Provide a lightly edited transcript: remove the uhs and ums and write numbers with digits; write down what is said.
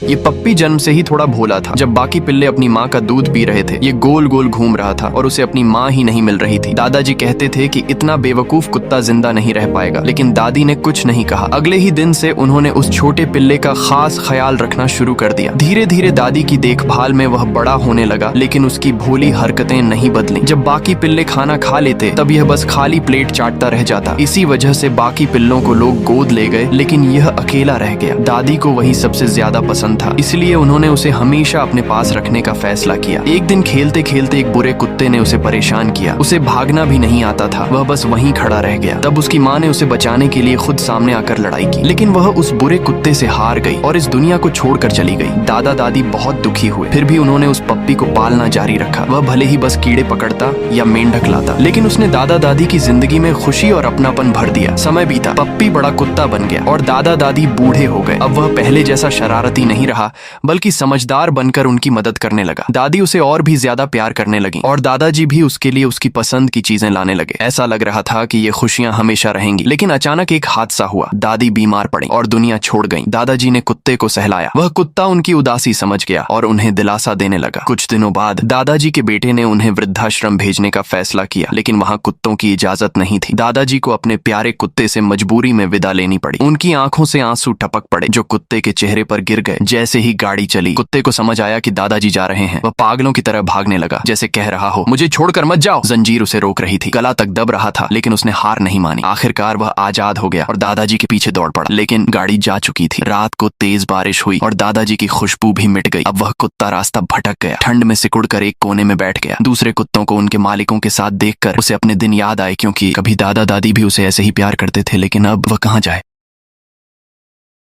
ये पप्पी जन्म से ही थोड़ा भोला था। जब बाकी पिल्ले अपनी माँ का दूध पी रहे थे, ये गोल गोल घूम रहा था और उसे अपनी माँ ही नहीं मिल रही थी। दादाजी कहते थे कि इतना बेवकूफ कुत्ता जिंदा नहीं रह पाएगा, लेकिन दादी ने कुछ नहीं कहा। अगले ही दिन से उन्होंने उस छोटे पिल्ले का खास ख्याल रखना शुरू कर दिया। धीरे धीरे दादी की देखभाल में वह बड़ा होने लगा, लेकिन उसकी भोली हरकतें नहीं बदली। जब बाकी पिल्ले खाना खा लेते, तब यह बस खाली प्लेट चाटता रह जाता। इसी वजह से बाकी पिल्लों को लोग गोद ले गए, लेकिन यह अकेला रह गया। दादी को वही सबसे ज्यादा पसंद था, इसलिए उन्होंने उसे हमेशा अपने पास रखने का फैसला किया। एक दिन खेलते खेलते एक बुरे कुत्ते ने उसे परेशान किया। उसे भागना भी नहीं आता था, वह बस वहीं खड़ा रह गया। तब उसकी माँ ने उसे बचाने के लिए खुद सामने आकर लड़ाई की, लेकिन वह उस बुरे कुत्ते से हार गई और इस दुनिया को छोड़कर चली गई। दादा दादी बहुत दुखी हुए, फिर भी उन्होंने उस पप्पी को पालना जारी रखा। वह भले ही बस कीड़े पकड़ता या मेंढक लाता, लेकिन उसने दादा दादी की जिंदगी में खुशी और अपनापन भर दिया। समय बीता, पप्पी बड़ा कुत्ता बन गया और दादा दादी बूढ़े हो गए। अब वह पहले जैसा शरारती नहीं रहा, बल्कि समझदार बनकर उनकी मदद करने लगा। दादी उसे और भी ज्यादा प्यार करने लगी और दादाजी भी उसके लिए उसकी पसंद की चीजें लाने लगे। ऐसा लग रहा था कि ये खुशियां हमेशा रहेंगी, लेकिन अचानक एक हादसा हुआ। दादी बीमार पड़ी और दुनिया छोड़ गई। दादाजी ने कुत्ते को सहलाया। वह कुत्ता उनकी उदासी समझ गया और उन्हें दिलासा देने लगा। कुछ दिनों बाद दादाजी के बेटे ने उन्हें वृद्धाश्रम भेजने का फैसला किया, लेकिन वहां कुत्तों की इजाजत नहीं थी। दादाजी को अपने प्यारे कुत्ते से मजबूरी में विदा लेनी पड़ी। उनकी आंखों से आंसू टपक पड़े, जो कुत्ते के चेहरे पर गिर गए। जैसे ही गाड़ी चली, कुत्ते को समझ आया कि दादाजी जा रहे हैं। वह पागलों की तरह भागने लगा, जैसे कह रहा हो, मुझे छोड़कर मत जाओ। जंजीर उसे रोक रही थी, गला तक दब रहा था, लेकिन उसने हार नहीं मानी। आखिरकार वह आजाद हो गया और दादाजी के पीछे दौड़ पड़ा, लेकिन गाड़ी जा चुकी थी। रात को तेज बारिश हुई और दादाजी की खुशबू भी मिट गई। अब वह कुत्ता रास्ता भटक गया, ठंड में सिकुड़कर एक कोने में बैठ गया। दूसरे कुत्तों को उनके मालिकों के साथ देखकर उसे अपने दिन याद आए, क्योंकि कभी दादा दादी भी उसे ऐसे ही प्यार करते थे, लेकिन अब वह कहाँ जाए।